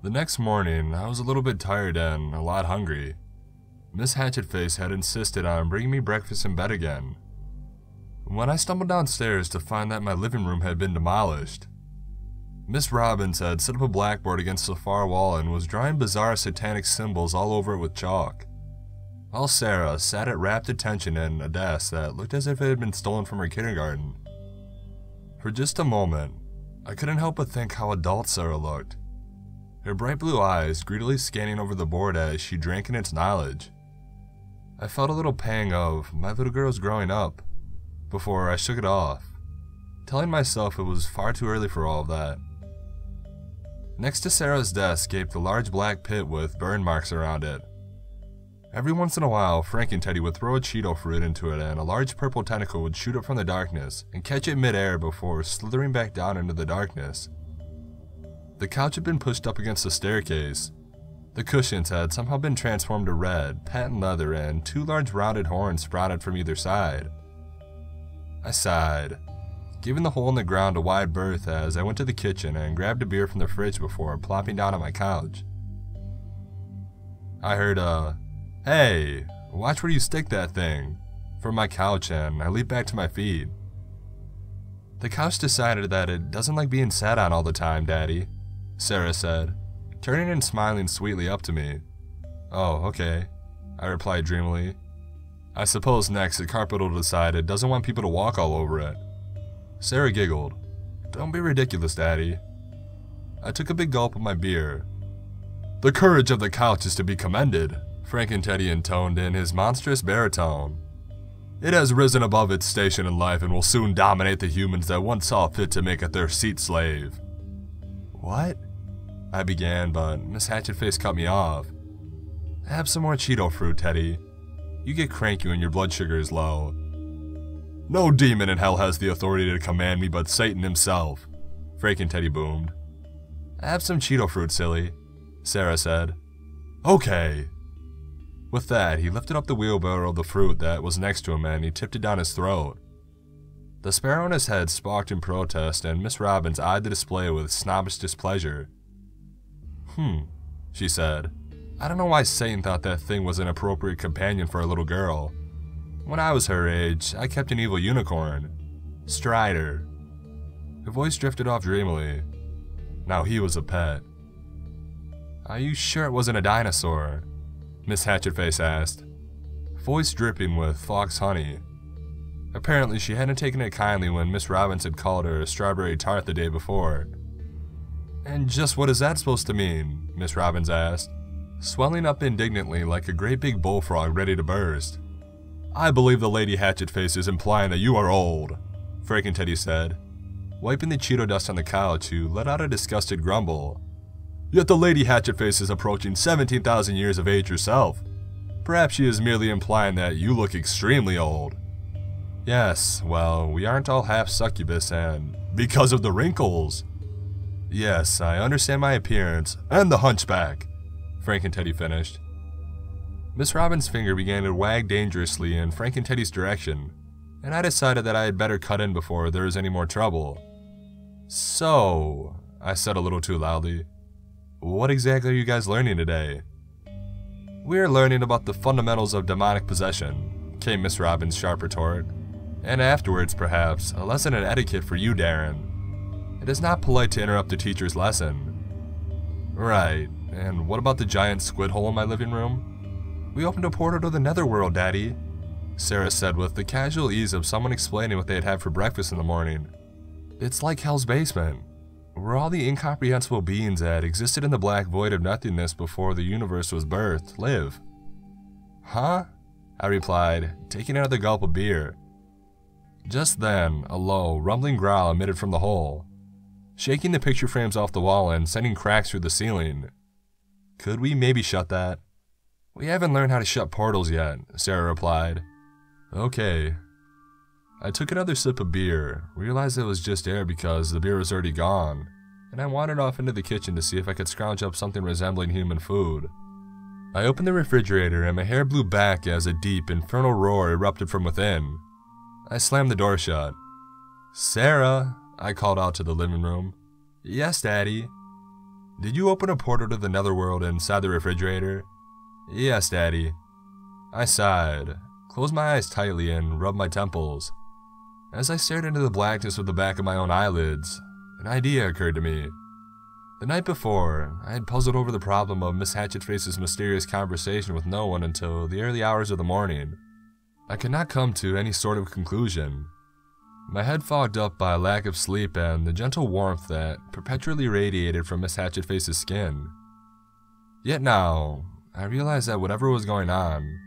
The next morning, I was a little bit tired and a lot hungry. Miss Hatchetface had insisted on bringing me breakfast in bed again. When I stumbled downstairs to find that my living room had been demolished, Miss Robbins had set up a blackboard against the far wall and was drawing bizarre satanic symbols all over it with chalk, while Sarah sat at rapt attention in a desk that looked as if it had been stolen from her kindergarten. For just a moment, I couldn't help but think how adult Sarah looked, her bright blue eyes greedily scanning over the board as she drank in its knowledge. I felt a little pang of my little girl's growing up, before I shook it off, telling myself it was far too early for all of that. Next to Sarah's desk gaped a large black pit with burn marks around it. Every once in a while, Frank and Teddy would throw a Cheeto fruit into it and a large purple tentacle would shoot up from the darkness and catch it mid-air before slithering back down into the darkness. The couch had been pushed up against the staircase. The cushions had somehow been transformed to red, patent leather, and 2 large rounded horns sprouted from either side. I sighed, giving the hole in the ground a wide berth as I went to the kitchen and grabbed a beer from the fridge before plopping down on my couch. I heard "Hey, watch where you stick that thing," from my couch, and I leaped back to my feet. "The couch decided that it doesn't like being sat on all the time, Daddy," Sarah said, turning and smiling sweetly up to me. "Oh, okay," I replied dreamily. "I suppose next the carpet will decide it doesn't want people to walk all over it." Sarah giggled. "Don't be ridiculous, Daddy." I took a big gulp of my beer. "The courage of the couch is to be commended," Frank and Teddy intoned in his monstrous baritone. "It has risen above its station in life and will soon dominate the humans that once saw fit to make it their seat slave." "What?" I began, but Miss Hatchetface cut me off. "Have some more Cheeto fruit, Teddy. You get cranky when your blood sugar is low." "No demon in hell has the authority to command me but Satan himself," Frank and Teddy boomed. "Have some Cheeto fruit, silly," Sarah said. "Okay." With that, he lifted up the wheelbarrow of the fruit that was next to him and he tipped it down his throat. The sparrow on his head squawked in protest and Miss Robbins eyed the display with snobbish displeasure. She said. "I don't know why Satan thought that thing was an appropriate companion for a little girl. When I was her age, I kept an evil unicorn. Strider." Her voice drifted off dreamily. "Now he was a pet." "Are you sure it wasn't a dinosaur?" Miss Hatchetface asked, voice dripping with fox honey. Apparently she hadn't taken it kindly when Miss Robbins had called her a strawberry tart the day before. "And just what is that supposed to mean?" Miss Robbins asked, swelling up indignantly like a great big bullfrog ready to burst. "I believe the Lady Hatchetface is implying that you are old," Frank and Teddy said, wiping the Cheeto dust on the couch, who let out a disgusted grumble. "Yet the Lady Hatchetface is approaching 17,000 years of age herself. Perhaps she is merely implying that you look extremely old." "Yes, well, we aren't all half succubus and—" "Because of the wrinkles." "Yes, I understand my appearance, and the hunchback," Frank and Teddy finished. Miss Robbins' finger began to wag dangerously in Frank and Teddy's direction, and I decided that I had better cut in before there was any more trouble. "So," I said a little too loudly, "what exactly are you guys learning today?" "We're learning about the fundamentals of demonic possession," came Miss Robbins' sharp retort. "And afterwards, perhaps, a lesson in etiquette for you, Darren. It is not polite to interrupt the teacher's lesson." "Right, and what about the giant squid hole in my living room?" "We opened a portal to the netherworld, Daddy," Sarah said with the casual ease of someone explaining what they had had for breakfast in the morning. "It's like Hell's basement, where all the incomprehensible beings that existed in the black void of nothingness before the universe was birthed live." "Huh?" I replied, taking another gulp of beer. Just then, a low, rumbling growl emitted from the hole, shaking the picture frames off the wall and sending cracks through the ceiling. "Could we maybe shut that?" "We haven't learned how to shut portals yet," Sarah replied. "Okay." I took another sip of beer, realized it was just air because the beer was already gone, and I wandered off into the kitchen to see if I could scrounge up something resembling human food. I opened the refrigerator and my hair blew back as a deep, infernal roar erupted from within. I slammed the door shut. "Sarah," I called out to the living room. "Yes, Daddy." Did you open a portal to the netherworld inside the refrigerator? Yes, Daddy. I sighed, closed my eyes tightly, and rubbed my temples. As I stared into the blackness with the back of my own eyelids, an idea occurred to me. The night before, I had puzzled over the problem of Miss Hatchetface's mysterious conversation with no one until the early hours of the morning. I could not come to any sort of conclusion. My head fogged up by a lack of sleep and the gentle warmth that perpetually radiated from Miss Hatchetface's skin. Yet now, I realized that whatever was going on,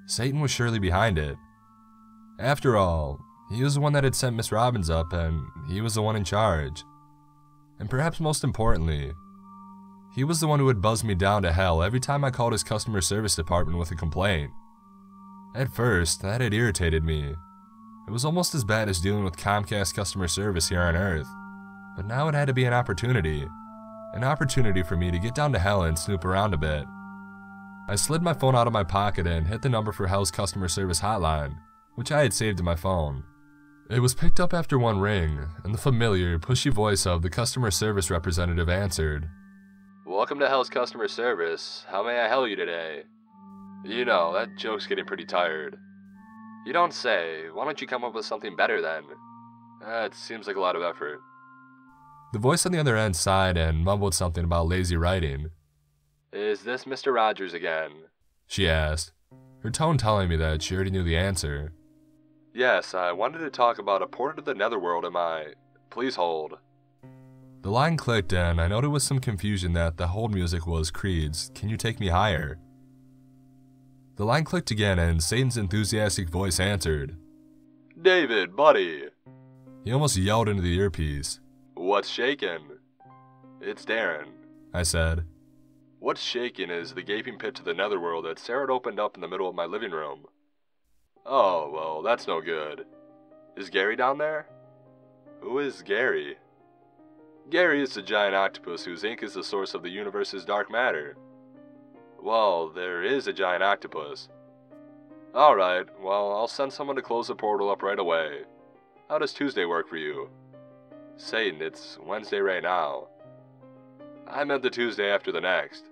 Satan was surely behind it. After all, he was the one that had sent Miss Robbins up, and he was the one in charge. And perhaps most importantly, he was the one who would buzz me down to hell every time I called his customer service department with a complaint. At first, that had irritated me. It was almost as bad as dealing with Comcast customer service here on Earth. But now it had to be an opportunity for me to get down to hell and snoop around a bit. I slid my phone out of my pocket and hit the number for Hell's customer service hotline, which I had saved in my phone. It was picked up after one ring, and the familiar, pushy voice of the customer service representative answered. Welcome to Hell's customer service. How may I help you today? You know, that joke's getting pretty tired. You don't say. Why don't you come up with something better then? It seems like a lot of effort. The voice on the other end sighed and mumbled something about lazy writing. Is this Mr. Rogers again? She asked, her tone telling me that she already knew the answer. Yes, I wanted to talk about a portal to the netherworld. Please hold. The line clicked and I noted with some confusion that the hold music was Creed's Can You Take Me Higher? The line clicked again and Satan's enthusiastic voice answered. David, buddy. He almost yelled into the earpiece. What's shaking? It's Darren, I said. What's shaking is the gaping pit to the netherworld that Sarah had opened up in the middle of my living room. Oh, well, that's no good. Is Gary down there? Who is Gary? Gary is the giant octopus whose ink is the source of the universe's dark matter. Well, there is a giant octopus. Alright, well, I'll send someone to close the portal up right away. How does Tuesday work for you? Satan, it's Wednesday right now. I meant the Tuesday after the next.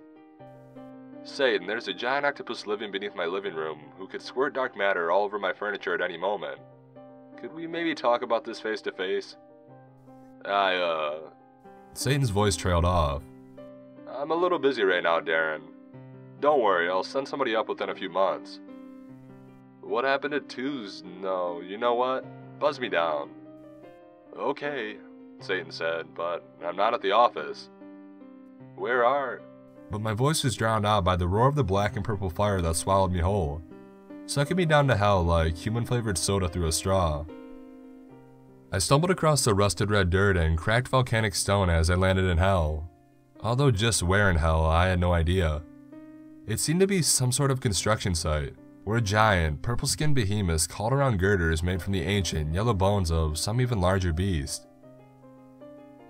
Satan, there's a giant octopus living beneath my living room who could squirt dark matter all over my furniture at any moment. Could we maybe talk about this face to face? Satan's voice trailed off. I'm a little busy right now, Darren. Don't worry, I'll send somebody up within a few months. What happened to Tuesday? No, you know what? Buzz me down. Okay, Satan said, but I'm not at the office. Where are... But my voice was drowned out by the roar of the black and purple fire that swallowed me whole, sucking me down to hell like human-flavored soda through a straw. I stumbled across the rusted red dirt and cracked volcanic stone as I landed in hell. Although just where in hell, I had no idea. It seemed to be some sort of construction site, where giant, purple-skinned behemoths crawled around girders made from the ancient, yellow bones of some even larger beast.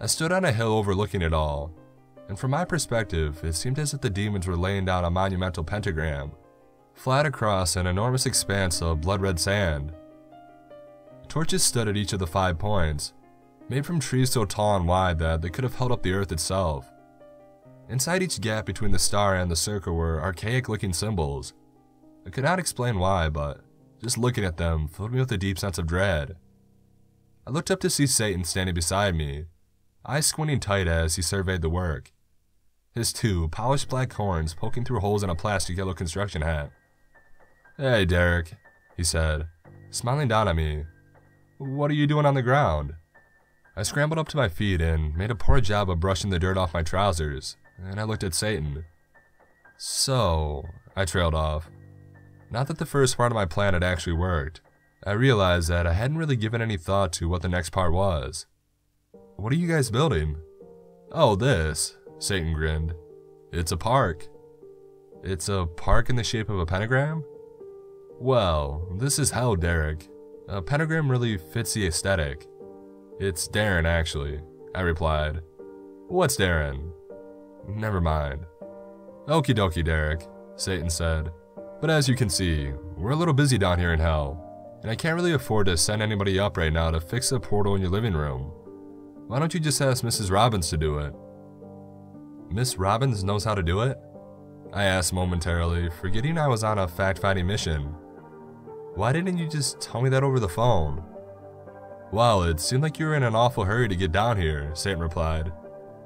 I stood on a hill overlooking it all, and from my perspective, it seemed as if the demons were laying down a monumental pentagram, flat across an enormous expanse of blood-red sand. Torches stood at each of the 5 points, made from trees so tall and wide that they could have held up the earth itself. Inside each gap between the star and the circle were archaic-looking symbols. I could not explain why, but just looking at them filled me with a deep sense of dread. I looked up to see Satan standing beside me, eyes squinting tight as he surveyed the work, his 2 polished black horns poking through holes in a plastic yellow construction hat. Hey, Derek, he said, smiling down at me. What are you doing on the ground? I scrambled up to my feet and made a poor job of brushing the dirt off my trousers, and I looked at Satan. So, I trailed off. Not that the first part of my plan had actually worked. I realized that I hadn't really given any thought to what the next part was. What are you guys building? Oh, this, Satan grinned. It's a park. It's a park in the shape of a pentagram? Well, this is hell, Derek. A pentagram really fits the aesthetic. It's Darren, actually, I replied. What's Darren? Never mind. Okie dokie, Derek, Satan said. But as you can see, we're a little busy down here in hell, and I can't really afford to send anybody up right now to fix the portal in your living room. Why don't you just ask Mrs. Robbins to do it? Miss Robbins knows how to do it? I asked momentarily, forgetting I was on a fact-finding mission. Why didn't you just tell me that over the phone? Well, it seemed like you were in an awful hurry to get down here, Satan replied.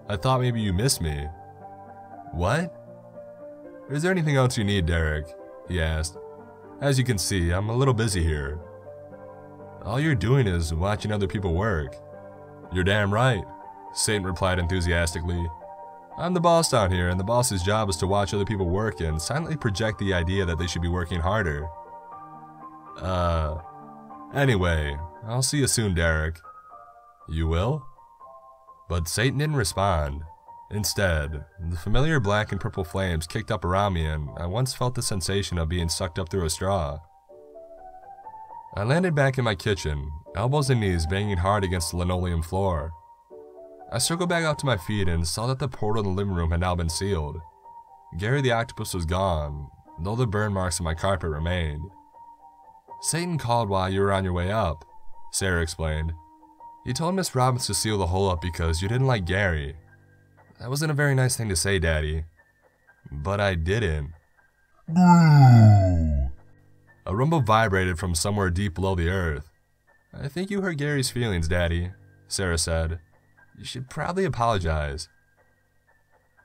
I thought maybe you missed me. What? Is there anything else you need, Derek? He asked. As you can see, I'm a little busy here. All you're doing is watching other people work. You're damn right, Satan replied enthusiastically. I'm the boss down here, and the boss's job is to watch other people work and silently project the idea that they should be working harder. Anyway, I'll see you soon, Derek. You will? But Satan didn't respond. Instead, the familiar black and purple flames kicked up around me, and I once felt the sensation of being sucked up through a straw. I landed back in my kitchen, elbows and knees banging hard against the linoleum floor. I circled back out to my feet and saw that the portal in the living room had now been sealed. Gary the octopus was gone, though the burn marks on my carpet remained. Satan called while you were on your way up, Sarah explained. He told Miss Robbins to seal the hole up because you didn't like Gary. That wasn't a very nice thing to say, Daddy. But I didn't. A rumble vibrated from somewhere deep below the earth. I think you hurt Gary's feelings, Daddy, Sarah said. You should probably apologize.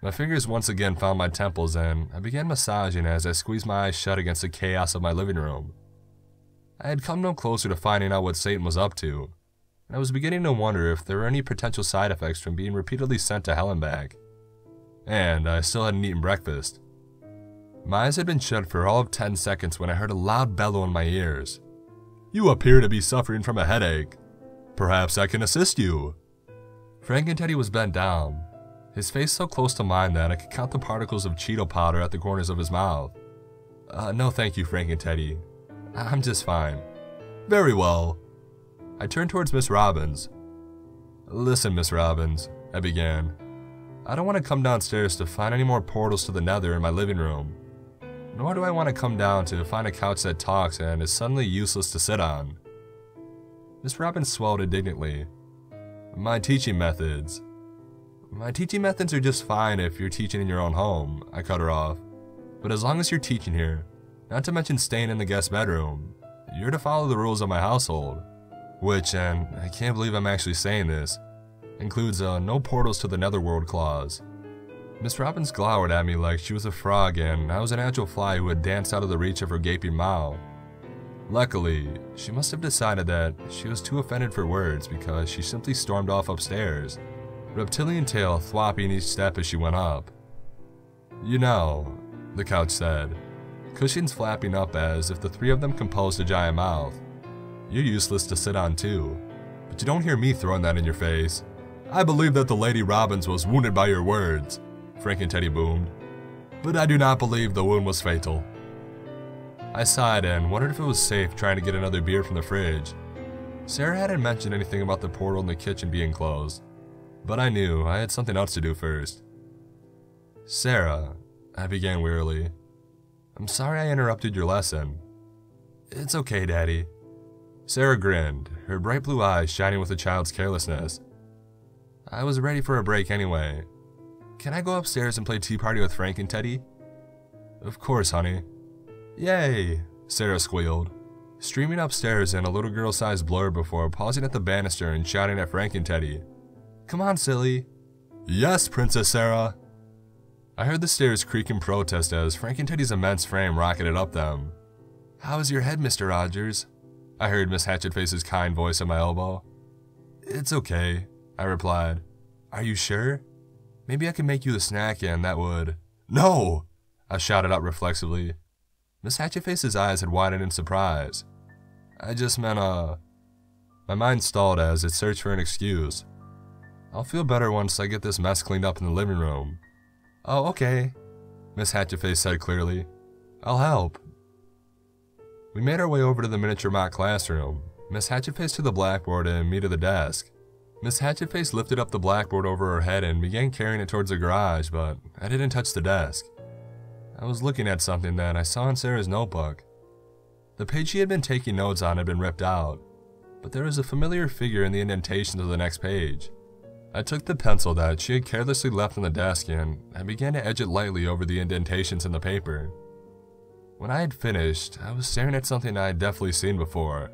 My fingers once again found my temples and I began massaging as I squeezed my eyes shut against the chaos of my living room. I had come no closer to finding out what Satan was up to, and I was beginning to wonder if there were any potential side effects from being repeatedly sent to hell and back. And I still hadn't eaten breakfast. My eyes had been shut for all of 10 seconds when I heard a loud bellow in my ears. You appear to be suffering from a headache. Perhaps I can assist you. Frank-N-Teddy was bent down, his face so close to mine that I could count the particles of Cheeto powder at the corners of his mouth. No thank you, Frank-N-Teddy. I'm just fine. Very well. I turned towards Miss Robbins. Listen, Miss Robbins, I began. I don't want to come downstairs to find any more portals to the nether in my living room. Nor do I want to come down to find a couch that talks and is suddenly useless to sit on. Miss Robbins swelled indignantly. My teaching methods are just fine if you're teaching in your own home, I cut her off. But as long as you're teaching here, not to mention staying in the guest bedroom, you're to follow the rules of my household. Which, and I can't believe I'm actually saying this, includes a no portals to the netherworld clause. Miss Robbins glowered at me like she was a frog and I was an agile fly who had danced out of the reach of her gaping mouth. Luckily, she must have decided that she was too offended for words because she simply stormed off upstairs, reptilian tail thwopping each step as she went up. You know, the couch said, cushions flapping up as if the three of them composed a giant mouth. You're useless to sit on too, but you don't hear me throwing that in your face. I believe that the Lady Robbins was wounded by your words, Frank-N-Teddy boomed, but I do not believe the wound was fatal. I sighed and wondered if it was safe trying to get another beer from the fridge. Sarah hadn't mentioned anything about the portal in the kitchen being closed, but I knew I had something else to do first. Sarah, I began wearily, I'm sorry I interrupted your lesson. It's okay, Daddy. Sarah grinned, her bright blue eyes shining with a child's carelessness. I was ready for a break anyway. Can I go upstairs and play Tea Party with Frank-N-Teddy? Of course, honey. Yay, Sarah squealed, streaming upstairs in a little girl-sized blur before pausing at the banister and shouting at Frank-N-Teddy. Come on, silly. Yes, Princess Sarah. I heard the stairs creak in protest as Frank-N-Teddy's immense frame rocketed up them. How is your head, Mr. Rogers? I heard Miss Hatchetface's kind voice at my elbow. It's okay, I replied. Are you sure? Maybe I can make you a snack and that would... No! I shouted out reflexively. Miss Hatchetface's eyes had widened in surprise. I just meant, My mind stalled as it searched for an excuse. I'll feel better once I get this mess cleaned up in the living room. Oh, okay, Miss Hatchetface said clearly. I'll help. We made our way over to the miniature mock classroom, Miss Hatchetface to the blackboard and me to the desk. Miss Hatchetface lifted up the blackboard over her head and began carrying it towards the garage, but I didn't touch the desk. I was looking at something that I saw in Sarah's notebook. The page she had been taking notes on had been ripped out, but there was a familiar figure in the indentations of the next page. I took the pencil that she had carelessly left on the desk and I began to edge it lightly over the indentations in the paper. When I had finished, I was staring at something I had definitely seen before.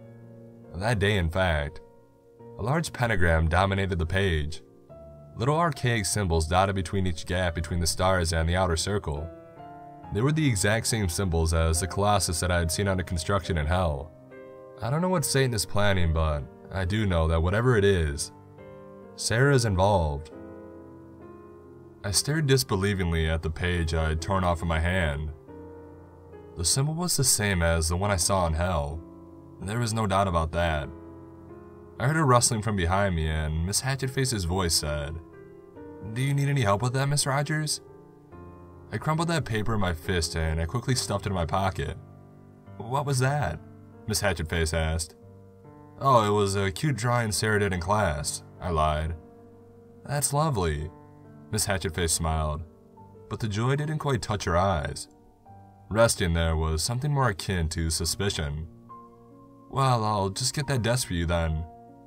That day, in fact. A large pentagram dominated the page. Little archaic symbols dotted between each gap between the stars and the outer circle. They were the exact same symbols as the Colossus that I had seen under construction in Hell. I don't know what Satan is planning, but I do know that whatever it is, Sarah is involved. I stared disbelievingly at the page I had torn off in my hand. The symbol was the same as the one I saw in Hell. There was no doubt about that. I heard a rustling from behind me and Miss Hatchetface's voice said, "Do you need any help with that, Miss Rogers?" I crumpled that paper in my fist and I quickly stuffed it in my pocket. "What was that?" Miss Hatchetface asked. "Oh, it was a cute drawing Sarah did in class," I lied. "That's lovely." Miss Hatchetface smiled, but the joy didn't quite touch her eyes. Resting there was something more akin to suspicion. "Well, I'll just get that desk for you then,"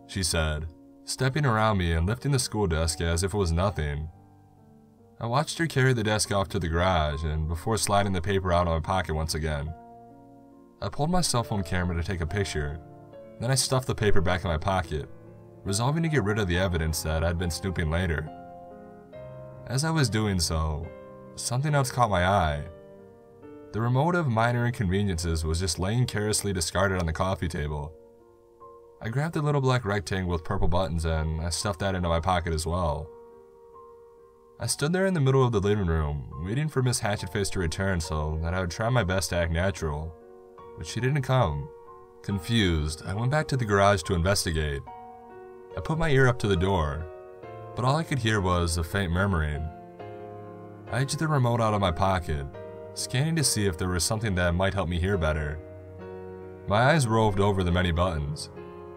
she said, stepping around me and lifting the school desk as if it was nothing. I watched her carry the desk off to the garage and before sliding the paper out of my pocket once again. I pulled my cell phone camera to take a picture, then I stuffed the paper back in my pocket, resolving to get rid of the evidence that I'd been snooping later. As I was doing so, something else caught my eye. The remote of minor inconveniences was just laying carelessly discarded on the coffee table. I grabbed the little black rectangle with purple buttons and I stuffed that into my pocket as well. I stood there in the middle of the living room, waiting for Miss Hatchetface to return so that I would try my best to act natural, but she didn't come. Confused, I went back to the garage to investigate. I put my ear up to the door, but all I could hear was a faint murmuring. I edged the remote out of my pocket, scanning to see if there was something that might help me hear better. My eyes roved over the many buttons,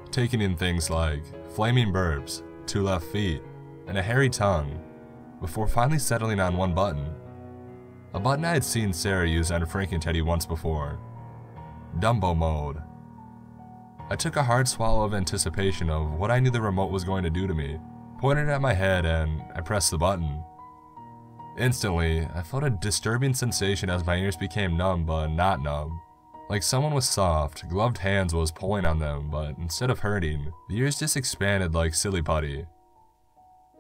taking in things like flaming burps, 2 left feet, and a hairy tongue, before finally settling on one button. A button I had seen Sarah use on Franken-Teddy once before. Dumbo mode. I took a hard swallow of anticipation of what I knew the remote was going to do to me, pointed it at my head, and I pressed the button. Instantly, I felt a disturbing sensation as my ears became numb but not numb. Like someone with soft, gloved hands was pulling on them, but instead of hurting, the ears just expanded like silly putty.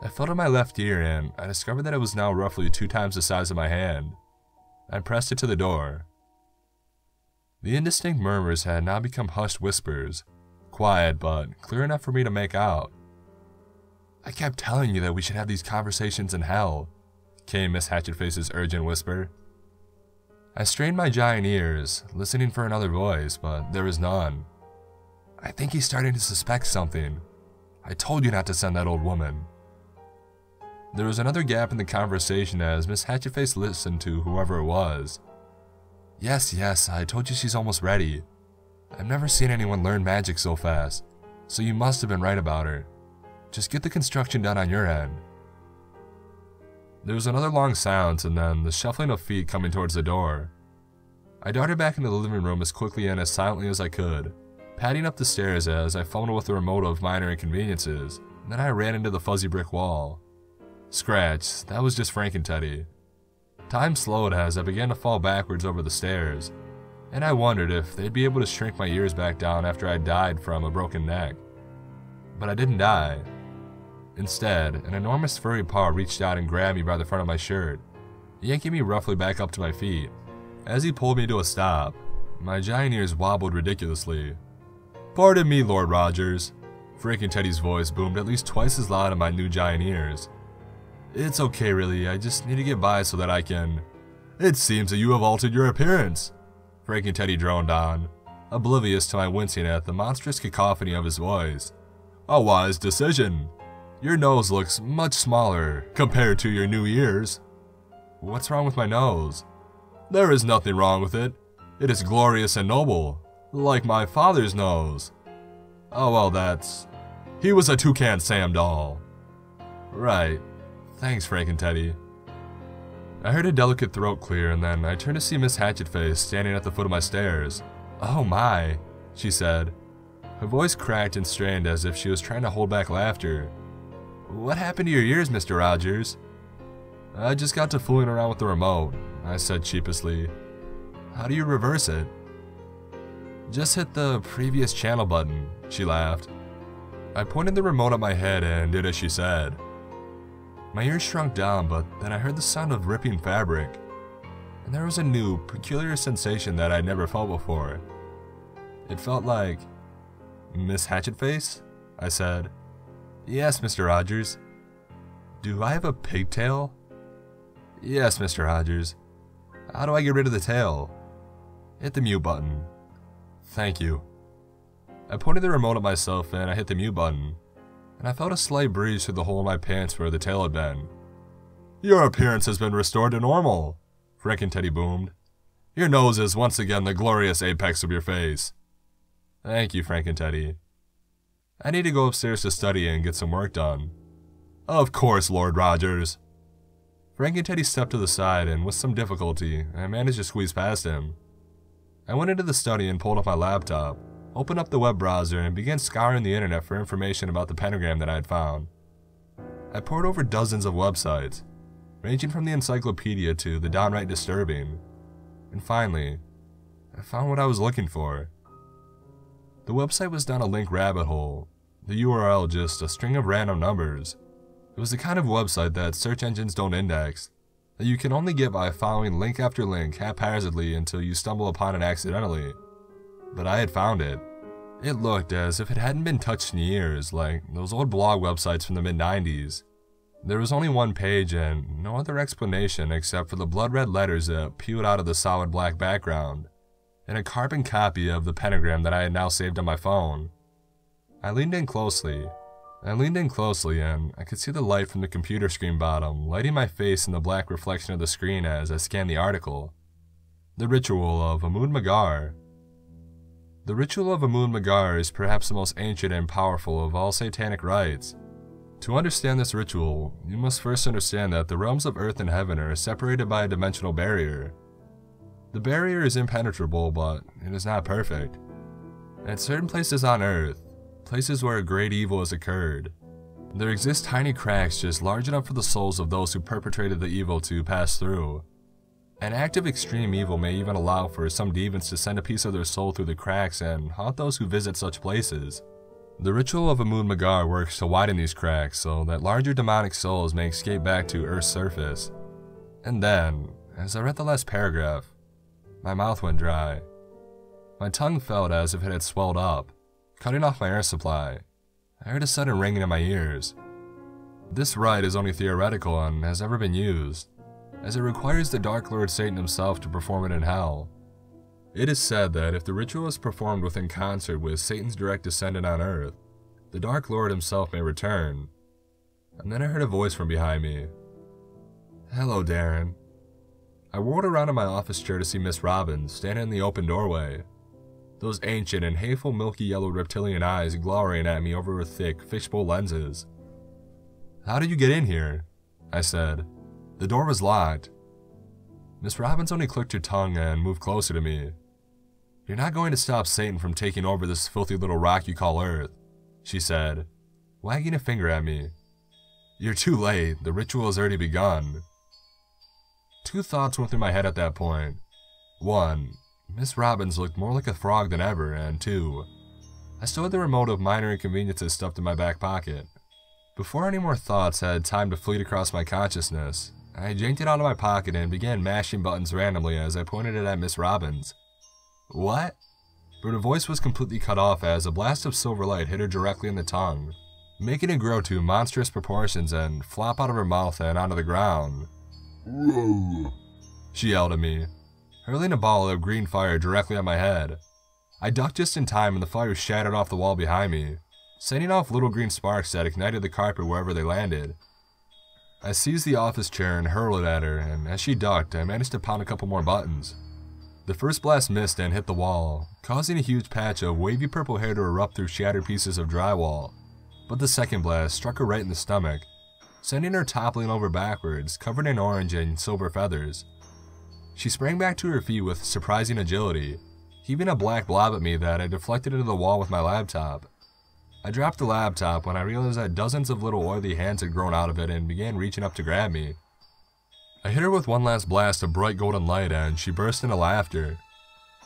I felt in my left ear and I discovered that it was now roughly 2 times the size of my hand. I pressed it to the door. The indistinct murmurs had now become hushed whispers, quiet but clear enough for me to make out. "I kept telling you that we should have these conversations in Hell," came Miss Hatchetface's urgent whisper. I strained my giant ears, listening for another voice, but there was none. "I think he's starting to suspect something. I told you not to send that old woman." There was another gap in the conversation as Miss Hatchetface listened to whoever it was. Yes, I told you she's almost ready. I've never seen anyone learn magic so fast, so you must have been right about her. Just get the construction done on your end." There was another long silence and then the shuffling of feet coming towards the door. I darted back into the living room as quickly and as silently as I could, padding up the stairs as I fumbled with the remote of minor inconveniences, and then I ran into the fuzzy brick wall. Scratch, that was just Franken-Teddy. Time slowed as I began to fall backwards over the stairs, and I wondered if they'd be able to shrink my ears back down after I died from a broken neck. But I didn't die. Instead, an enormous furry paw reached out and grabbed me by the front of my shirt, yanking me roughly back up to my feet. As he pulled me to a stop, my giant ears wobbled ridiculously. "Pardon me, Lord Rogers." Franken-Teddy's voice boomed at least twice as loud in my new giant ears. "It's okay really, I just need to get by so that I can—" "It seems that you have altered your appearance," Franken-Teddy droned on, oblivious to my wincing at the monstrous cacophony of his voice. "A wise decision. Your nose looks much smaller compared to your new ears." "What's wrong with my nose?" "There is nothing wrong with it. It is glorious and noble, like my father's nose." "Oh well, that's... he was a Toucan Sam doll." "Right. Thanks, Franken-Teddy." I heard a delicate throat clear and then I turned to see Miss Hatchetface standing at the foot of my stairs. "Oh my," she said. Her voice cracked and strained as if she was trying to hold back laughter. What happened to your ears, Mr. Rogers? I just got to fooling around with the remote, I said sheepishly. How do you reverse it? Just hit the previous channel button, she laughed. I pointed the remote at my head and did as she said. My ears shrunk down, but then I heard the sound of ripping fabric, and there was a new, peculiar sensation that I'd never felt before. It felt like... Miss Hatchetface? I said. Yes, Mr. Rogers. Do I have a pigtail? Yes, Mr. Rogers. How do I get rid of the tail? Hit the mute button. Thank you. I pointed the remote at myself and I hit the mute button, and I felt a slight breeze through the hole in my pants where the tail had been. Your appearance has been restored to normal, Frank-N-Teddy boomed. Your nose is once again the glorious apex of your face. Thank you, Frank-N-Teddy. I need to go upstairs to study and get some work done. Of course, Lord Rogers. Frank-N-Teddy stepped to the side, and with some difficulty, I managed to squeeze past him. I went into the study and pulled up my laptop, opened up the web browser, and began scouring the internet for information about the pentagram that I had found. I pored over dozens of websites, ranging from the encyclopedia to the downright disturbing, and finally, I found what I was looking for. The website was down a link rabbit hole, the URL just a string of random numbers. It was the kind of website that search engines don't index, that you can only get by following link after link haphazardly until you stumble upon it accidentally. But I had found it. It looked as if it hadn't been touched in years, like those old blog websites from the mid-90s. There was only one page and no other explanation except for the blood-red letters that peeled out of the solid black background, and a carbon copy of the pentagram that I had now saved on my phone. I leaned in closely and I could see the light from the computer screen bottom lighting my face in the black reflection of the screen as I scanned the article. The Ritual of Amun Magar. The Ritual of Amun Magar is perhaps the most ancient and powerful of all satanic rites. To understand this ritual, you must first understand that the realms of earth and heaven are separated by a dimensional barrier. The barrier is impenetrable, but it is not perfect. At certain places on earth, places where a great evil has occurred, there exist tiny cracks just large enough for the souls of those who perpetrated the evil to pass through. An act of extreme evil may even allow for some demons to send a piece of their soul through the cracks and haunt those who visit such places. The Ritual of Amun Magar works to widen these cracks so that larger demonic souls may escape back to Earth's surface. And then, as I read the last paragraph, my mouth went dry. My tongue felt as if it had swelled up, cutting off my air supply. I heard a sudden ringing in my ears. This rite is only theoretical and has never been used, as it requires the Dark Lord Satan himself to perform it in hell. It is said that if the ritual is performed within concert with Satan's direct descendant on earth, the Dark Lord himself may return. And then I heard a voice from behind me. Hello, Darren. I whirled around in my office chair to see Miss Robbins standing in the open doorway, those ancient and hateful milky yellow reptilian eyes glowering at me over her thick fishbowl lenses. How did you get in here? I said. The door was locked. Miss Robbins only clicked her tongue and moved closer to me. You're not going to stop Satan from taking over this filthy little rock you call Earth, she said, wagging a finger at me. You're too late, the ritual has already begun. Two thoughts went through my head at that point. One, Miss Robbins looked more like a frog than ever, and two, I still had the remote of minor inconveniences stuffed in my back pocket. Before any more thoughts had time to fleet across my consciousness, I yanked it out of my pocket and began mashing buttons randomly as I pointed it at Miss Robbins. What? But her voice was completely cut off as a blast of silver light hit her directly in the tongue, making it grow to monstrous proportions and flop out of her mouth and onto the ground. Whoa! She yelled at me, hurling a ball of green fire directly at my head. I ducked just in time and the fire shattered off the wall behind me, sending off little green sparks that ignited the carpet wherever they landed. I seized the office chair and hurled it at her, and as she ducked, I managed to pound a couple more buttons. The first blast missed and hit the wall, causing a huge patch of wavy purple hair to erupt through shattered pieces of drywall, but the second blast struck her right in the stomach, sending her toppling over backwards, covered in orange and silver feathers. She sprang back to her feet with surprising agility, heaving a black blob at me that I deflected into the wall with my laptop. I dropped the laptop when I realized that dozens of little oily hands had grown out of it and began reaching up to grab me. I hit her with one last blast of bright golden light and she burst into laughter.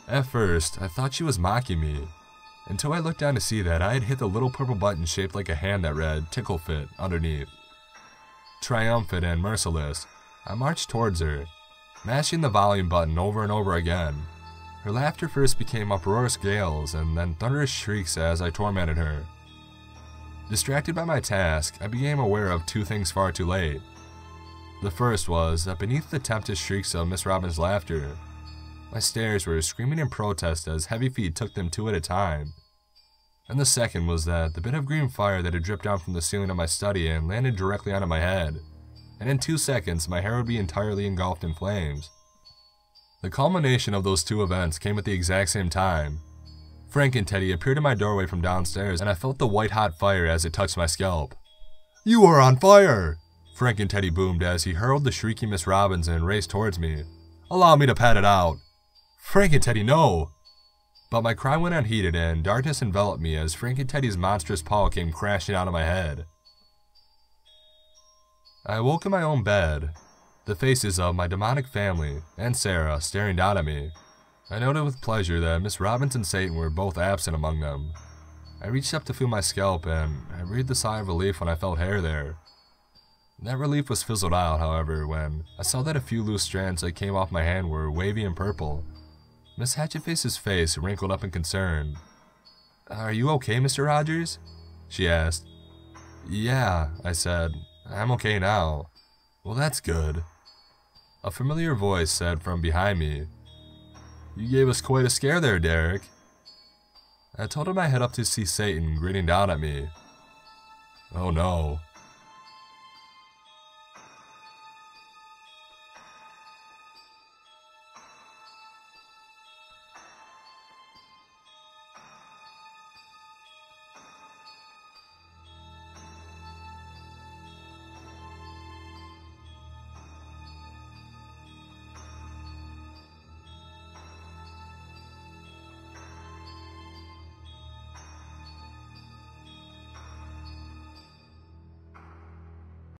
At first, I thought she was mocking me, until I looked down to see that I had hit the little purple button shaped like a hand that read "Tickle Fit" underneath. Triumphant and merciless, I marched towards her, mashing the volume button over and over again. Her laughter first became uproarious gales and then thunderous shrieks as I tormented her. Distracted by my task, I became aware of two things far too late. The first was that beneath the tempest shrieks of Miss Robin's laughter, my stairs were screaming in protest as heavy feet took them two at a time. And the second was that the bit of green fire that had dripped down from the ceiling of my study and landed directly onto my head, and in 2 seconds my hair would be entirely engulfed in flames. The culmination of those two events came at the exact same time. Frank and Teddy appeared in my doorway from downstairs and I felt the white-hot fire as it touched my scalp. "You are on fire!" Frank and Teddy boomed as he hurled the shrieking Miss Robbins and raced towards me. "Allow me to pat it out." "Frank and Teddy, no!" But my cry went unheeded and darkness enveloped me as Frank and Teddy's monstrous paw came crashing out of my head. I awoke in my own bed, the faces of my demonic family and Sarah staring down at me. I noted with pleasure that Miss Robbins and Satan were both absent among them. I reached up to feel my scalp and I breathed a sigh of relief when I felt hair there. That relief was fizzled out, however, when I saw that a few loose strands that came off my hand were wavy and purple. Miss Hatchetface's face wrinkled up in concern. "Are you okay, Mr. Rogers?" she asked. "Yeah," I said. "I'm okay now." "Well, that's good." A familiar voice said from behind me, "You gave us quite a scare there, Derek." I told him I head up to see Satan grinning down at me. "Oh no,"